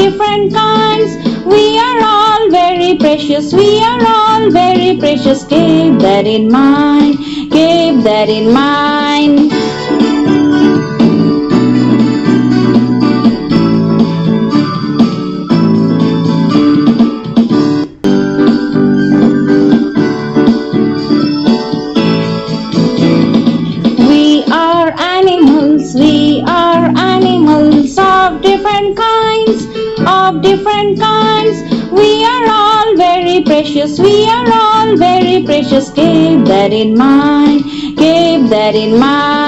different kinds. We are all very precious, we are all very precious. Keep that in mind, keep that in mind. We are animals of different kinds, of different kinds. We are all very precious, we are all very precious. Keep that in mind, keep that in mind.